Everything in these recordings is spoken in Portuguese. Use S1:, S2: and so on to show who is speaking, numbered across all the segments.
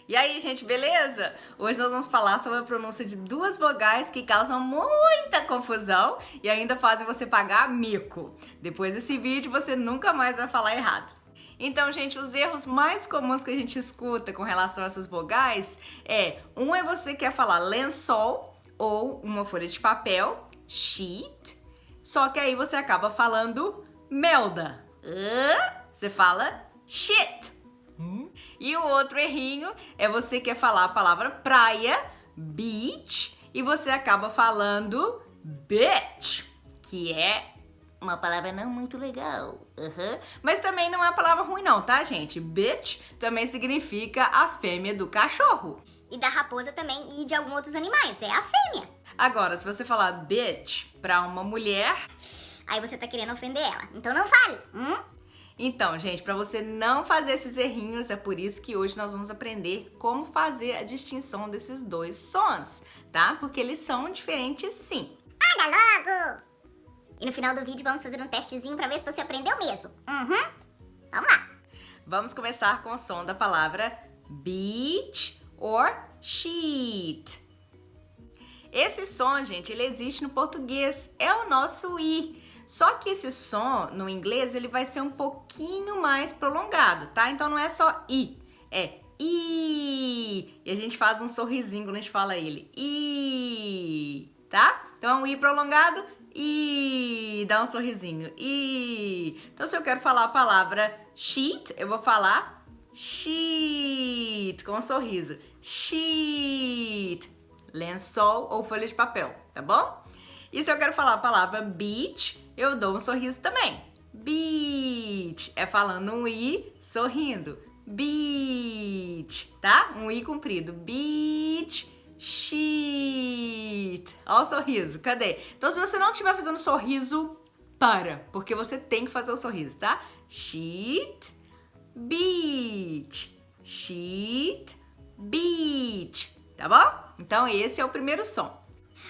S1: E aí, gente, beleza? Hoje nós vamos falar sobre a pronúncia de duas vogais que causam muita confusão e ainda fazem você pagar mico. Depois desse vídeo, você nunca mais vai falar errado. Então, gente, os erros mais comuns que a gente escuta com relação a essas vogais é você quer falar lençol ou uma folha de papel, sheet, só que aí você acaba falando melda. Você fala shit. E o outro errinho é você quer falar a palavra praia, beach, e você acaba falando bitch, que é uma palavra não muito legal. Mas também não é uma palavra ruim não, tá, gente? Bitch também significa a fêmea do cachorro.
S2: E da raposa também e de alguns outros animais, é a fêmea.
S1: Agora, se você falar bitch pra uma mulher,
S2: aí você tá querendo ofender ela, então não fale.
S1: Então, gente, para você não fazer esses errinhos, é por isso que hoje nós vamos aprender como fazer a distinção desses dois sons, tá? Porque eles são diferentes sim.
S2: Anda logo! E no final do vídeo vamos fazer um testezinho para ver se você aprendeu mesmo. Vamos lá!
S1: Vamos começar com o som da palavra beach or sheet. Esse som, gente, ele existe no português, é o nosso I. Só que esse som, no inglês, ele vai ser um pouquinho mais prolongado, tá? Então não é só I, é I. E a gente faz um sorrisinho quando a gente fala ele. I, tá? Então é um I prolongado, I. Dá um sorrisinho, I. Então se eu quero falar a palavra sheet, eu vou falar sheet, com um sorriso. Sheet. Lençol ou folha de papel, tá bom? E se eu quero falar a palavra beach, eu dou um sorriso também. Beach. É falando um I sorrindo. Beach. Tá? Um I comprido. Beach. Sheet. Ó o sorriso. Cadê? Então, se você não estiver fazendo sorriso, para. Porque você tem que fazer o sorriso, tá? Sheet. Beach. Sheet. Beach. Tá bom? Então, esse é o primeiro som.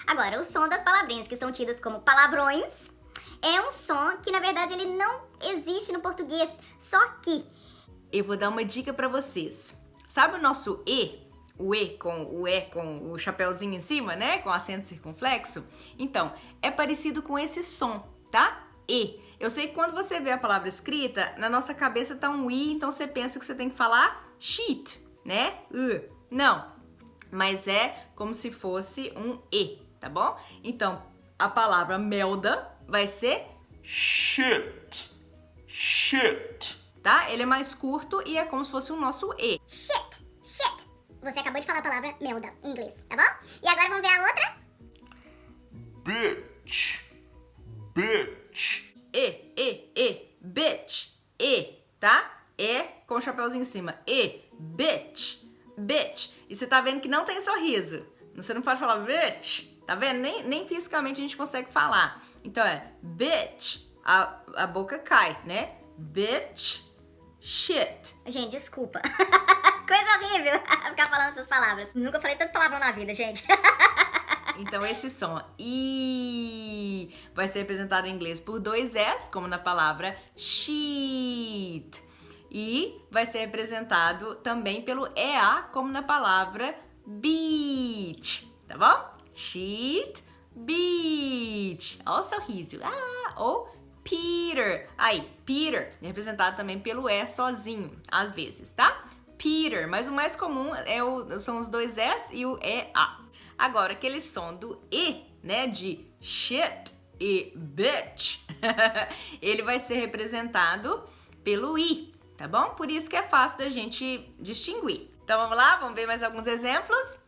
S2: Agora, o som das palavrinhas que são tidas como palavrões é um som que, na verdade, ele não existe no português, só que
S1: eu vou dar uma dica pra vocês. Sabe o nosso E? O E com o chapéuzinho em cima, né? Com acento circunflexo? Então, é parecido com esse som, tá? E. Eu sei que quando você vê a palavra escrita, na nossa cabeça tá um I, então você pensa que você tem que falar sheet, né? Não. Mas é como se fosse um E, tá bom? Então, a palavra melda vai ser
S3: shit, shit.
S1: Tá? Ele é mais curto e é como se fosse o nosso E.
S2: shit, shit. Você acabou de falar a palavra melda em inglês, tá bom? E agora vamos ver a outra?
S3: Bitch, bitch.
S1: Bitch, E, tá? E com o chapéuzinho em cima. E, bitch, bitch. E você tá vendo que não tem sorriso. Você não pode falar bitch, tá vendo? Nem fisicamente a gente consegue falar. Então é bitch, a boca cai, né? Bitch, shit.
S2: Gente, desculpa. Coisa horrível ficar falando essas palavras. Nunca falei tanto palavrão na vida, gente.
S1: Então esse som I vai ser representado em inglês por dois S, como na palavra sheet. E vai ser representado também pelo EA, como na palavra beach, tá bom? Sheet, beach. Olha o sorriso. Ou Peter. Aí, Peter é representado também pelo E sozinho, às vezes, tá? Peter, mas o mais comum são os dois S e o EA. Agora, aquele som do E, né, de shit e bitch, ele vai ser representado pelo I, tá bom? Por isso que é fácil da gente distinguir. Então vamos lá, vamos ver mais alguns exemplos?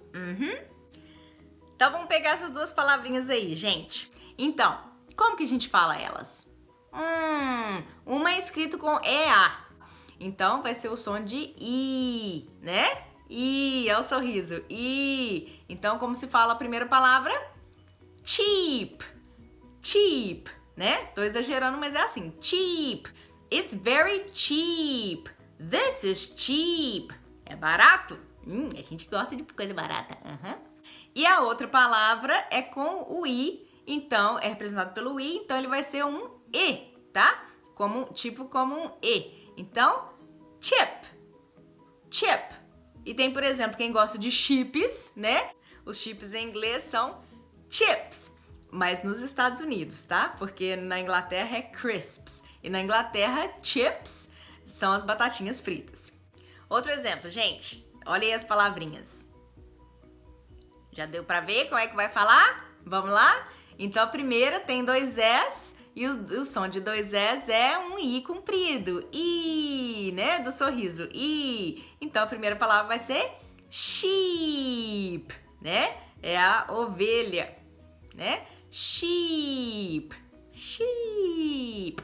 S1: Então vamos pegar essas duas palavrinhas aí, gente. Então, como que a gente fala elas? Uma é escrito com EA. Então vai ser o som de I, né? I, é o sorriso. I. Então como se fala a primeira palavra? Cheap. Cheap, né? Tô exagerando, mas é assim. Cheap. It's very cheap. This is cheap. É barato? A gente gosta de coisa barata. E a outra palavra é com o I, então é representado pelo I, então ele vai ser um E, tá? Como um E. Então, chip, chip. E tem, por exemplo, quem gosta de chips, né? Os chips em inglês são chips, mas nos Estados Unidos, tá? Porque na Inglaterra é crisps e na Inglaterra chips são as batatinhas fritas. Outro exemplo, gente. Olha aí as palavrinhas. Já deu pra ver como é que vai falar? Vamos lá? Então a primeira tem 2 S e o som de 2 S é um I comprido. I, né? Do sorriso. I. Então a primeira palavra vai ser sheep, né? É a ovelha, né? Sheep. Sheep.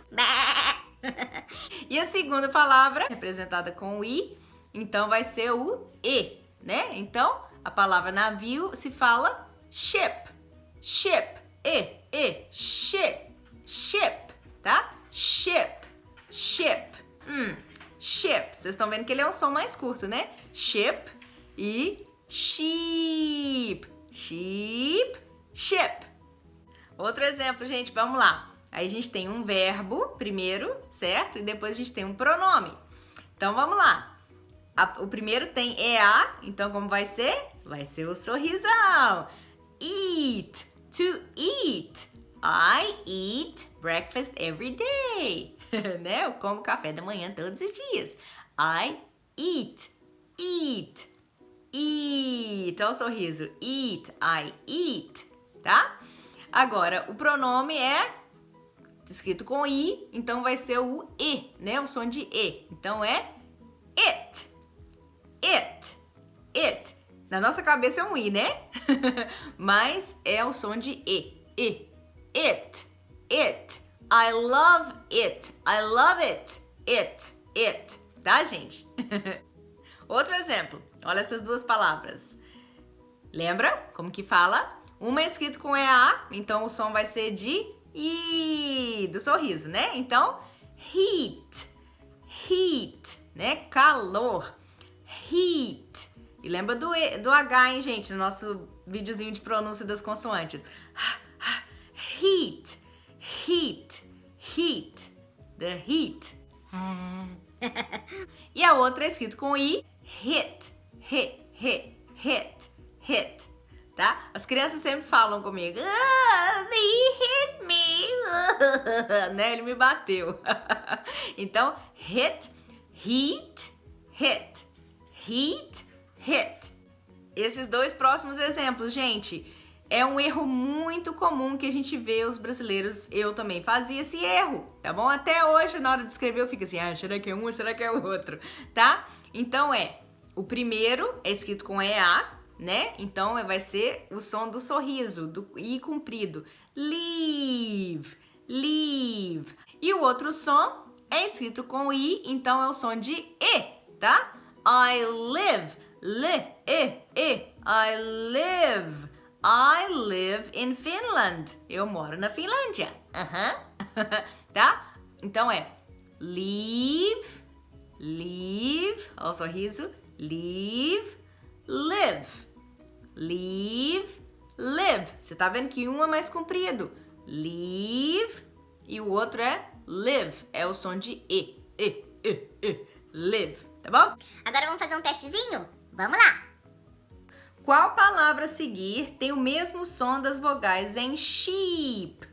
S1: E a segunda palavra, representada com o I, então vai ser o E, né? Então, a palavra navio se fala ship. Ship. Ship. Ship, tá? Ship. Ship. Ship. Vocês estão vendo que ele é um som mais curto, né? Ship e sheep. Sheep. Ship. Outro exemplo, gente, vamos lá. Aí a gente tem um verbo primeiro, certo? E depois a gente tem um pronome. Então vamos lá. O primeiro tem EA, então como vai ser? Vai ser o sorrisão. Eat, to eat. I eat breakfast every day. Né? Eu como café da manhã todos os dias. I eat, eat, eat. Olha o sorriso. Eat, I eat, tá? Agora, o pronome é escrito com I, então vai ser o E, né? O som de E. Então é it. It. It. Na nossa cabeça é um I, né? Mas é o som de E. E. It. It. I love it. I love it. It. It. Tá, gente? Outro exemplo. Olha essas duas palavras. Lembra como que fala? Uma é escrito com EA, então o som vai ser de I, do sorriso, né? Então, heat. Heat, né? Calor. Heat. E lembra do H, hein, gente? No nosso videozinho de pronúncia das consoantes. Heat. Heat. Heat. The heat. E a outra é escrito com I. Hit. Hit. Hit. Hit. Hit. Tá? As crianças sempre falam comigo. He hit me. Né? Ele me bateu. Então, hit. Heat. Hit. Heat. Hit. Esses dois próximos exemplos, gente, é um erro muito comum que a gente vê os brasileiros. Eu também fazia esse erro, tá bom? Até hoje, na hora de escrever, eu fico assim, será que é um ou será que é o outro, tá? Então o primeiro é escrito com EA, né? Então vai ser o som do sorriso, do I comprido. Leave, leave. E o outro som é escrito com I, então é o som de E, tá? I live. I live. I live in Finland. Eu moro na Finlândia. Tá? Então leave, leave. Olha o sorriso. Leave, live. Leave, live. Você tá vendo que um é mais comprido. Leave. E o outro é live. É o som de E. Live. Tá bom?
S2: Agora vamos fazer um testezinho? Vamos lá!
S1: Qual palavra a seguir tem o mesmo som das vogais em sheep?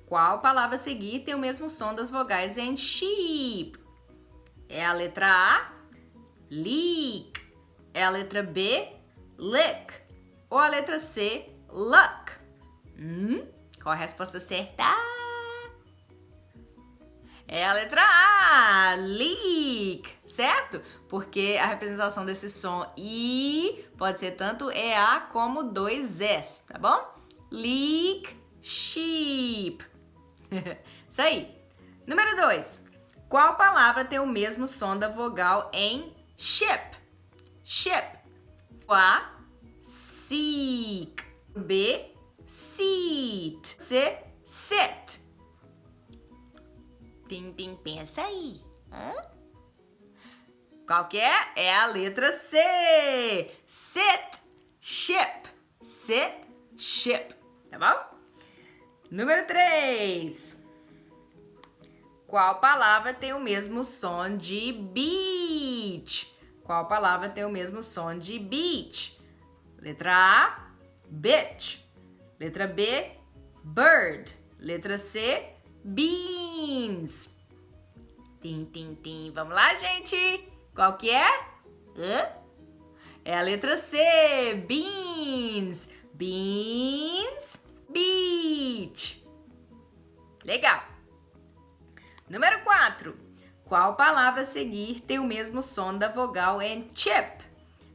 S1: Qual palavra a seguir tem o mesmo som das vogais em sheep? É a letra A, leak. É a letra B, lick. Ou a letra C, luck. Qual a resposta certa? É a letra A, leak, certo? Porque a representação desse som I pode ser tanto EA como 2 S, tá bom? Leak, sheep. Isso aí. Número 2. Qual palavra tem o mesmo som da vogal em ship? Ship. A, seek. B, seat. C, sit. Tim, pensa aí. Qual que é? É a letra C. Sit, ship. Sit, ship. Tá bom? Número 3. Qual palavra tem o mesmo som de beach? Qual palavra tem o mesmo som de beach? Letra A, bitch. Letra B, bird. Letra C, beans. Tim, tim, tim. Vamos lá, gente? Qual que é? É a letra C, beans. Beans, beach. Legal. Número 4. Qual palavra a seguir tem o mesmo som da vogal em chip?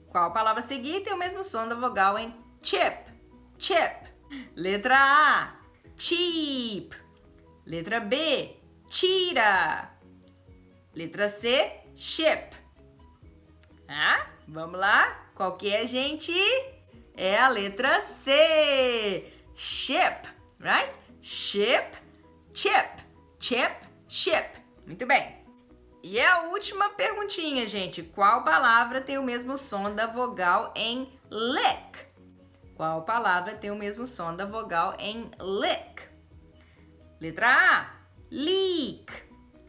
S1: Qual palavra a seguir tem o mesmo som da vogal em chip? Chip. Letra A, cheap. Letra B, cheetah. Letra C, ship. Vamos lá? Qual que é, gente? É a letra C. Ship, right? Ship, chip. Chip, ship. Muito bem. E a última perguntinha, gente. Qual palavra tem o mesmo som da vogal em lick? Qual palavra tem o mesmo som da vogal em lick? Letra A, leak.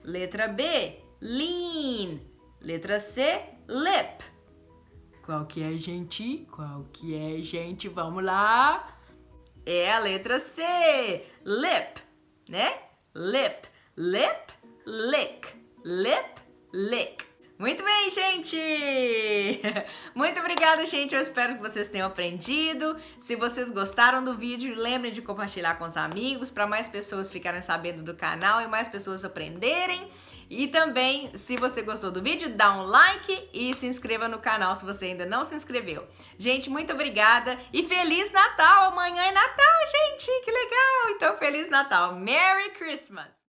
S1: Letra B, lean. Letra C, lip. Qual que é, gente? Qual que é, gente? Vamos lá. É a letra C, lip, né? Lip, lip, lick. Lip, lick. Muito bem, gente! Muito obrigada, gente. Eu espero que vocês tenham aprendido. Se vocês gostaram do vídeo, lembrem de compartilhar com os amigos para mais pessoas ficarem sabendo do canal e mais pessoas aprenderem. E também, se você gostou do vídeo, dá um like e se inscreva no canal se você ainda não se inscreveu. Gente, muito obrigada e Feliz Natal! Amanhã é Natal, gente! Que legal! Então, Feliz Natal! Merry Christmas!